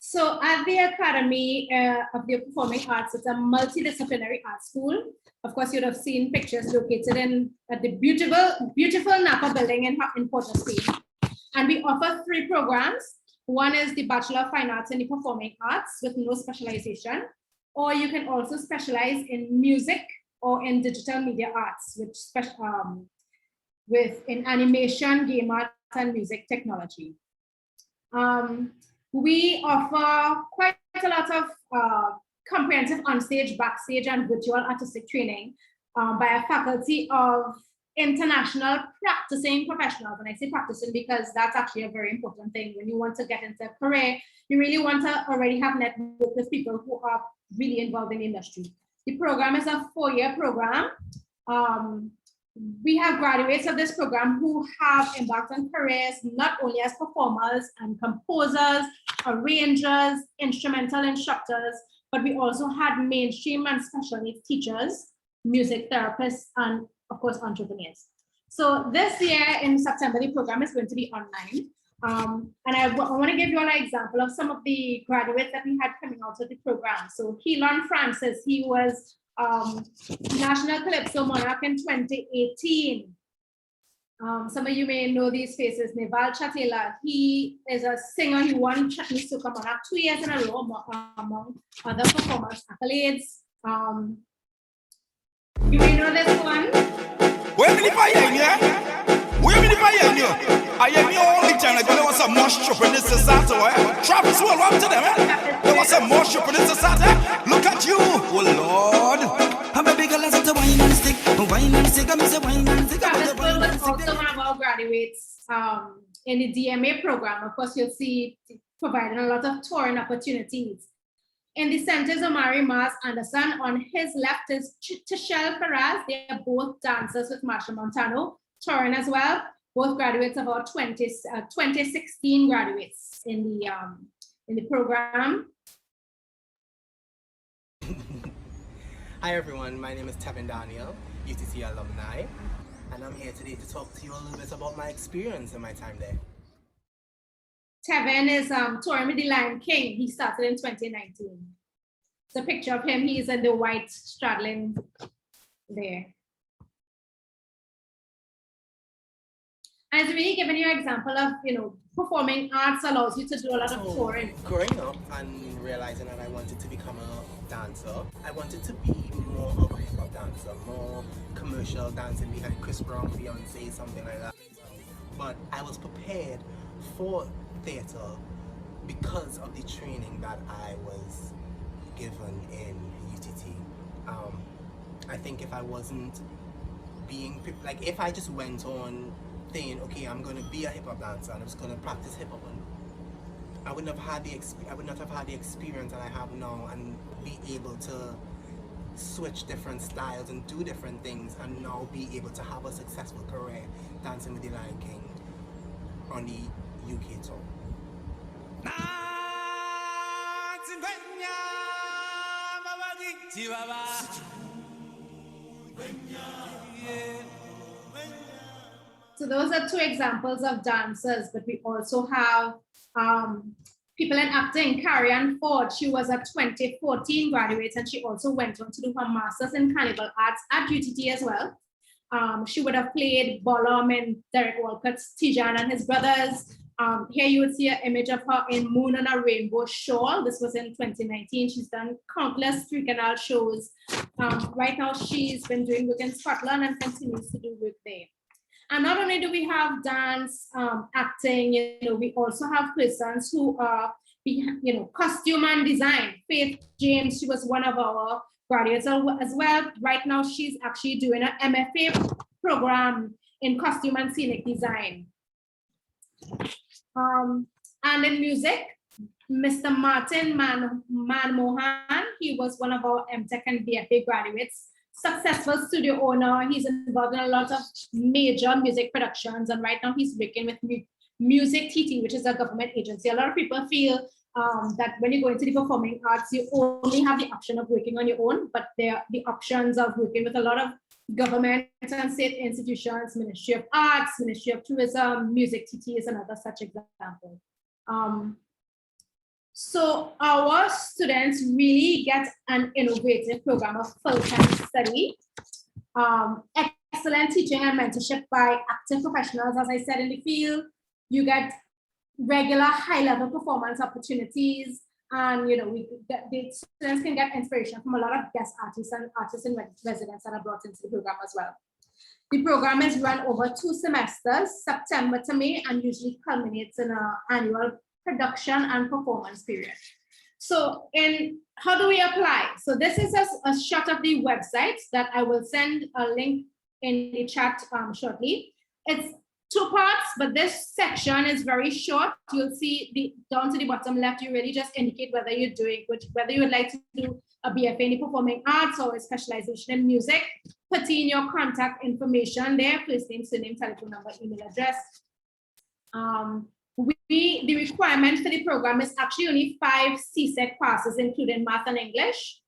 So at the Academy of the Performing Arts, it's a multidisciplinary art school. Of course, you'd have seen pictures located at the beautiful Napa building in Port-au-Spain. And we offer 3 programs. One is the Bachelor of Fine Arts in the Performing Arts with no specialization, or you can also specialize in music or in digital media arts, which in animation, game art, and music technology. We offer quite a lot of comprehensive onstage, backstage, and virtual artistic training by a faculty of international practicing professionals. And I say practicing because that's actually a very important thing. When you want to get into a career, you really want to already have network with people who are really involved in the industry. The program is a 4-year program. We have graduates of this program who have embarked on careers not only as performers and composers, arrangers, instrumental instructors, but we also had mainstream and special needs teachers, music therapists, and of course, entrepreneurs. So this year in September, the program is going to be online. And I want to give you an example of some of the graduates that we had coming out of the program. So Keelan Francis, he was National Calypso Monarch in 2018. Some of you may know these faces. Neval Chatela, he is a singer. He won Chutney Soca Monarch 2 years in a row among other performance accolades. You may know this one. Where many fire in here? Where many fire in here? I am here all the time. Like there was a mosh up in this society. Travis will run to them. There was a mosh up in this society. Look at you, oh Lord. I'm a big glass of wine and stick. Wine and stick. I'm a wine and stick. Travis Will was also one of our graduates in the DMA program. Of course, you'll see providing a lot of touring opportunities. In the center is Omari Mars Anderson. On his left is Tishelle Ferraz. They are both dancers with Marsha Montano, touring as well. Both graduates of our 2016 graduates in the program. Hi everyone, my name is Tevin Daniel, UTC alumni, and I'm here today to talk to you a little bit about my experience and my time there. Tevin is touring with the Lion King. He started in 2019. It's a picture of him. He's in the white straddling there. And it's really giving you an example of, performing arts allows you to do a lot of touring. Growing up and realizing that I wanted to become a dancer, I wanted to be more of a hip-hop dancer, more commercial dancing behind Chris Brown, Beyonce, something like that. But I was prepared for theater because of the training that I was given in UTT. I think if I wasn't being, like if I just went on saying, okay, I'm going to be a hip-hop dancer and I'm just going to practice hip-hop, I would not have had the experience that I have now and be able to switch different styles and do different things and now be able to have a successful career dancing with the Lion King on the UK tour. So those are two examples of dancers, but we also have people in acting. Carrie-Ann Ford, she was a 2014 graduate and she also went on to do her master's in carnival arts at UTT as well. She would have played Bolam in Derek Walcott's Tijan and His Brothers. Here you would see an image of her in Moon on a Rainbow Shawl. This was in 2019. She's done countless 3-canal shows. Right now she's been doing work in Scotland and continues to do work there. And not only do we have dance, acting, we also have persons who are, costume and design. Faith James, she was one of our graduates as well. Right now, she's actually doing an MFA program in costume and scenic design. And in music, Mr. Martin Manmohan, he was one of our MTech and BFA graduates. Successful studio owner. He's involved in a lot of major music productions, and right now he's working with Music TT, which is a government agency. A lot of people feel that when you go into the performing arts, you only have the option of working on your own, but there are the options of working with a lot of government and state institutions, Ministry of Arts, Ministry of Tourism, Music TT is another such example. So our students really get an innovative program of full-time study, excellent teaching and mentorship by active professionals. As I said, in the field, you get regular high-level performance opportunities, and the students can get inspiration from a lot of guest artists and artists in residence that are brought into the program as well. The program is run over 2 semesters, September to May, and usually culminates in an annual production and performance period. So how do we apply? So this is a shot of the website that I will send a link in the chat shortly. It's 2 parts, but this section is very short. You'll see down to the bottom left, you really just indicate whether you're doing, whether you would like to do a BFA in performing arts or a specialization in music. Put in your contact information there, first name, surname, telephone number, email address. The requirement for the program is actually only 5 CSEC passes, including math and English.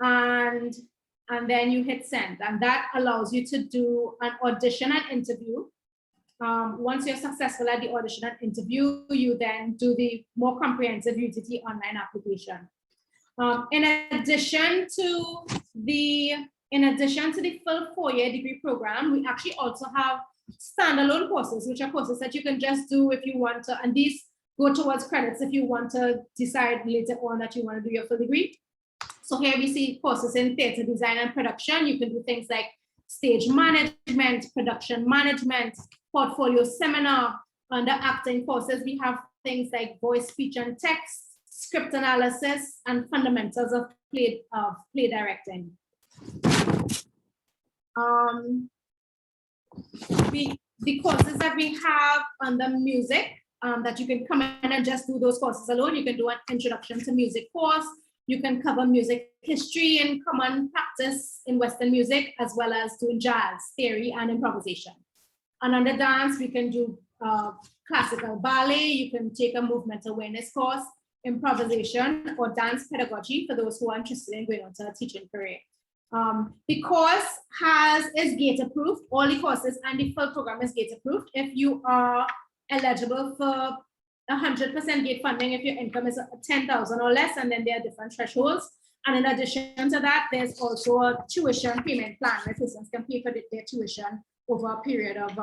And then you hit send, and that allows you to do an audition and interview. Once you're successful at the audition and interview, you then do the more comprehensive UTT online application. In addition to the full 4-year degree program, we actually also have standalone courses, which are courses that you can just do if you want to, and these go towards credits if you want to decide later on that you want to do your full degree. So here we see courses in theater design and production. You can do things like stage management, production management, portfolio seminar. Under acting courses, we have things like voice, speech, and text, script analysis, and fundamentals of play directing. The courses that we have under music, that you can come in and just do those courses alone. You can do an introduction to music course. You can cover music history and common practice in Western music, as well as doing jazz, theory, and improvisation. And under dance, we can do classical ballet. You can take a movement awareness course, improvisation, or dance pedagogy for those who are interested in going on to a teaching career. The course is gate approved. All the courses and the full program is gate approved. If you are eligible for 100% gate funding, if your income is 10,000 or less, and then there are different thresholds. And in addition to that, there's also a tuition payment plan where persons can pay for their tuition over a period of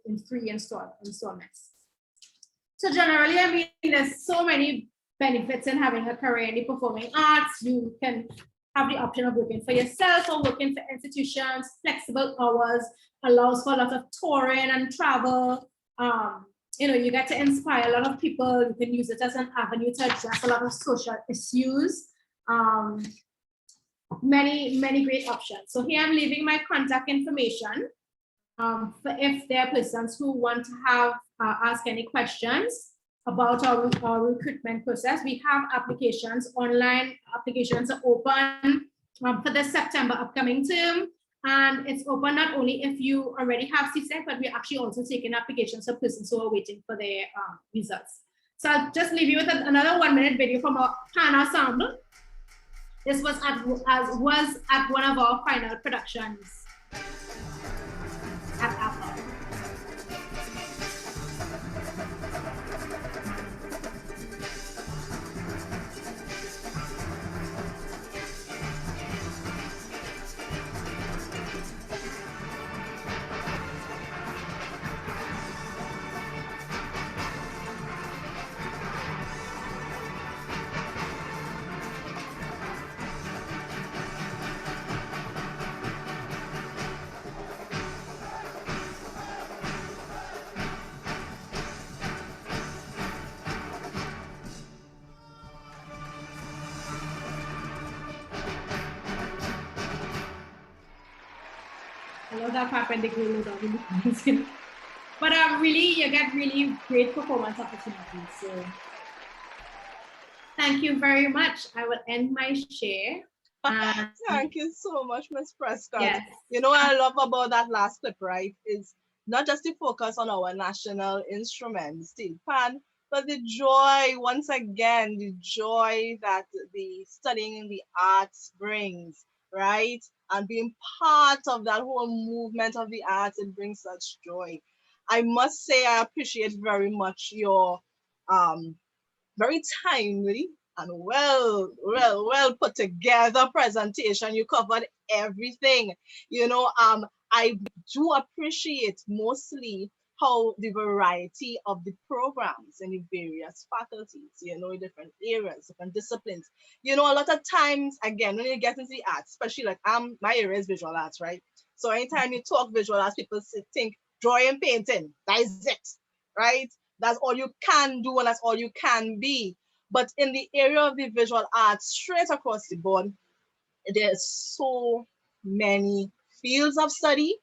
in 3 installments. So generally, I mean, there's so many benefits in having a career in the performing arts. You can have the option of working for yourself or working for institutions, flexible hours, allows for a lot of touring and travel. You get to inspire a lot of people. You can use it as an avenue to address a lot of social issues. Many great options. So here I'm leaving my contact information for if there are persons who want to have ask any questions about our recruitment process. We have applications, online applications are open for the September upcoming term. And it's open not only if you already have CSEC, but we're actually also taking applications for persons who are waiting for their results. So I'll just leave you with another 1-minute video from our Pan Ensemble. This was at one of our final productions at Apple. That perpendicular but really you get really great performance opportunities. So thank you very much. I will end my share. Thank you so much, Ms. Prescott. Yes. You know what I love about that last clip, right, is not just the focus on our national instruments, steel pan, but the joy, once again, the joy that the studying in the arts brings, right? And being part of that whole movement of the arts, it brings such joy. I must say I appreciate very much your very timely and well put together presentation. You covered everything. I do appreciate mostly how the variety of the programs in the various faculties, different areas, different disciplines. A lot of times, again, when you get into the arts, especially like my area is visual arts, right? So anytime you talk visual, as people think drawing, painting, that is it, right? That's all you can do and that's all you can be. But in the area of the visual arts, straight across the board, there's so many fields of study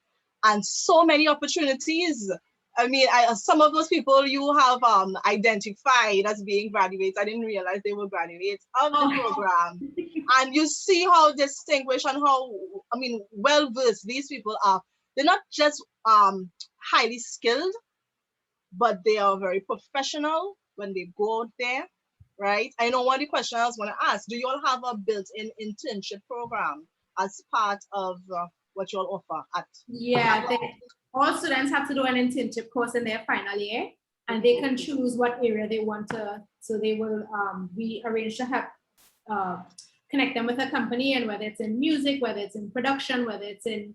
and so many opportunities. I mean, some of those people you have identified as being graduates, I didn't realize they were graduates of the program. And you see how distinguished and how, I mean, well-versed these people are. They're not just highly skilled, but they are very professional when they go out there, right? I know one of the questions I was going to ask, do you all have a built-in internship program as part of what you all offer at? Yeah, all students have to do an internship course in their final year, and they can choose what area they want to, so they will, we arrange to have, connect them with a company, and whether it's in music, whether it's in production, whether it's in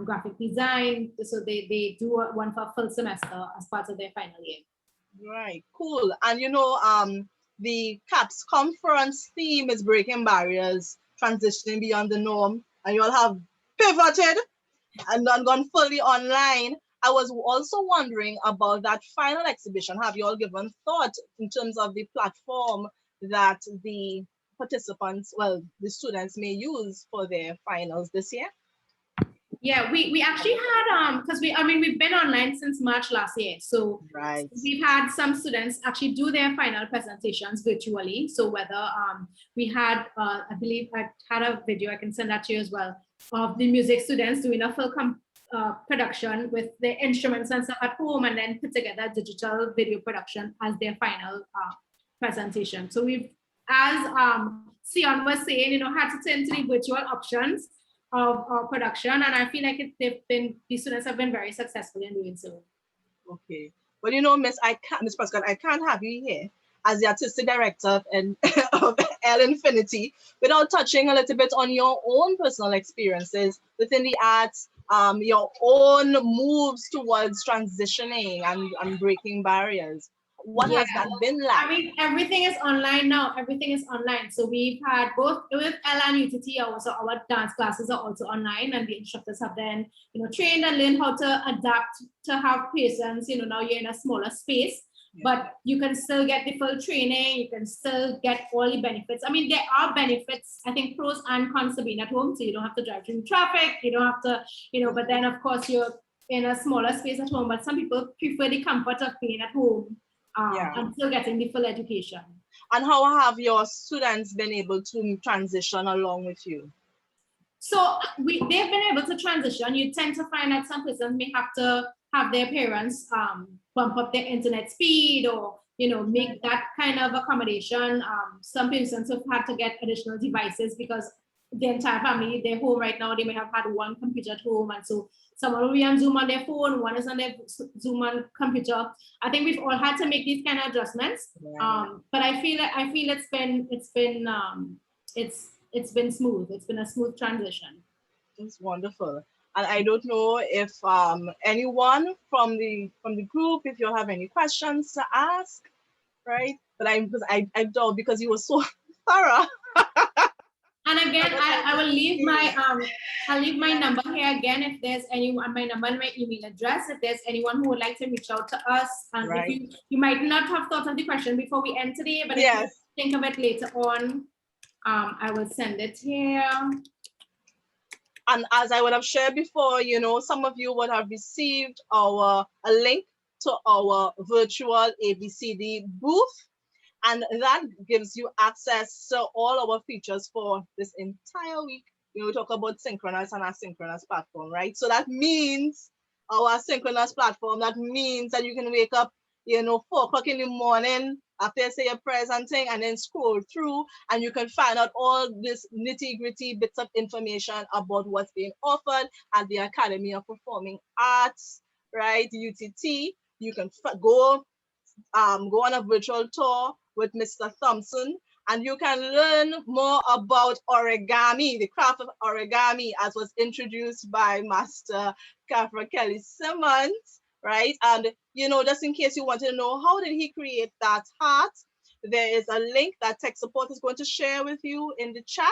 graphic design, so they do one for a full semester as part of their final year. Right, cool. And you know, the CAPS conference theme is breaking barriers, transitioning beyond the norm, and you all have pivoted and gone fully online. I was also wondering about that final exhibition. Have you all given thought in terms of the platform that the participants, well, the students may use for their finals this year? Yeah, we actually had because we've been online since March last year, so right. We've had some students actually do their final presentations virtually. So whether we had I believe I had a video, I can send that to you as well, of the music students doing a full production with their instruments and stuff at home, and then put together digital video production as their final presentation. So we've, as Seon was saying, you know, had to turn to the virtual options of production, and I feel like the students have been very successful in doing so. Okay, well, you know, Miss Prescott, I can't have you here as the artistic director of L Infinity without touching a little bit on your own personal experiences within the arts, your own moves towards transitioning and breaking barriers. What has that been like? I mean, everything is online now. Everything is online. So we've had both with L and UTT, also our dance classes are also online, and the instructors have then, you know, trained and learned how to adapt to have patience. You know, now you're in a smaller space, but you can still get the full training. You can still get all the benefits. I mean, there are benefits, I think, pros and cons to being at home. So you don't have to drive through traffic. You don't have to, you know, but then of course you're in a smaller space at home. But some people prefer the comfort of being at home. And still getting the full education. And how have your students been able to transition along with you? So they've been able to transition. You tend to find that some persons may have to have their parents bump up their internet speed, or, you know, make that kind of accommodation. Some persons have had to get additional devices because the entire family, they're home right now, they may have had one computer at home, and so someone will be on Zoom on their phone, one is on their Zoom on computer. I think we've all had to make these kind of adjustments. But I feel it's been smooth. It's been a smooth transition. It's wonderful. And I don't know if anyone from the group, if you have any questions to ask, right? But I don't, because you were so thorough. And again, I will leave I'll leave my number here again. If there's anyone, my number and my email address, if there's anyone who would like to reach out to us, and if you might not have thought of the question before we end today, but if you think of it later on, I will send it here. And as I would have shared before, you know, some of you would have received a link to our virtual A.B.C.D booth. And that gives you access to all our features for this entire week. You know, we talk about synchronous and asynchronous platform, right? So that means our synchronous platform, that means that you can wake up, you know, 4 o'clock in the morning after you say your prayers and thing, and then scroll through, and you can find out all this nitty-gritty bits of information about what's being offered at the Academy of Performing Arts, right? UTT. You can go on a virtual tour with Mr. Thompson, and you can learn more about origami, the craft of origami, as was introduced by Master Khafra Kelly-Simmons, right? And, you know, just in case you want to know how did he create that heart, there is a link that tech support is going to share with you in the chat.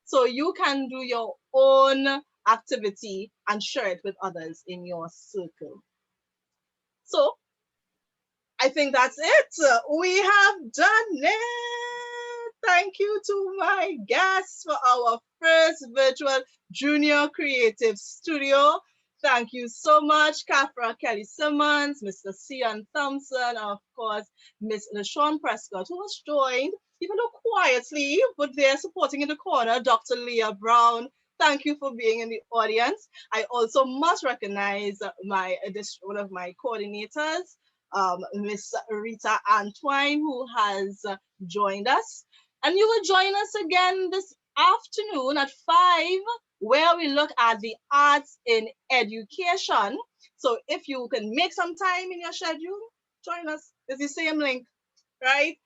So you can do your own activity and share it with others in your circle. So I think that's it. We have done it. Thank you to my guests for our first virtual Junior Creative Studio. Thank you so much, Khafra Kelly-Simmons, Mr. Seon Thompson, and of course, Miss LaShaun Prescott, who was joined, even though quietly, but they're supporting in the corner, Dr. Leah Brown. Thank you for being in the audience. I also must recognize one of my coordinators, Miss Rita Antwine, who has joined us. And you will join us again this afternoon at 5, where we look at the arts in education. So if you can make some time in your schedule, join us. It's the same link, right?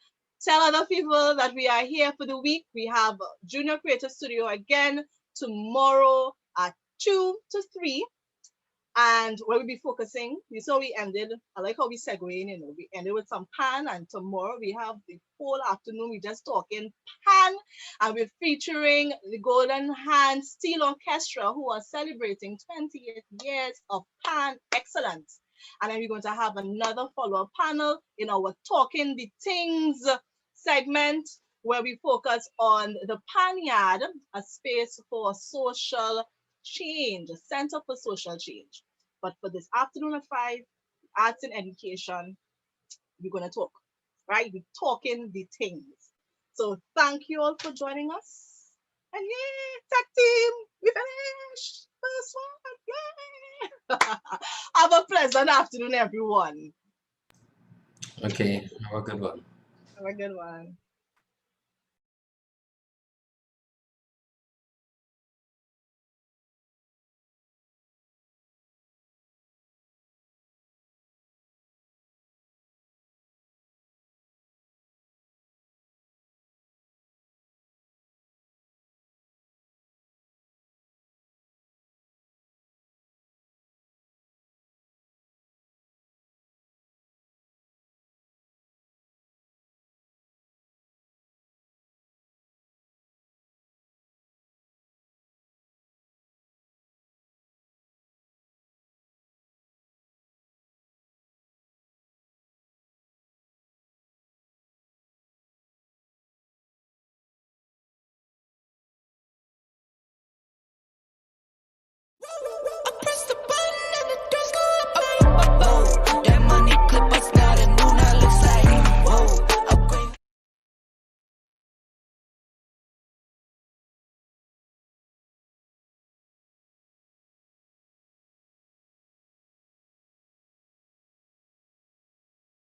Tell other people that we are here for the week. We have Junior Creative Studio again tomorrow at 2 to 3. And where we'll be focusing, you saw we ended, I like how we segue, we ended with some pan, and tomorrow we have the whole afternoon, we just talking pan, and we're featuring the Golden Hand Steel Orchestra, who are celebrating 28 years of pan excellence. And then we're going to have another follow-up panel in our Talking the Things segment, where we focus on the Pan Yard, a space for social change, a center for social change. But for this afternoon at 5, arts and education, we're going to talk, right? We're talking the things. So thank you all for joining us. And yeah, tag team, we finished. First one, yeah. Have a pleasant afternoon, everyone. Okay, have a good one. Have a good one.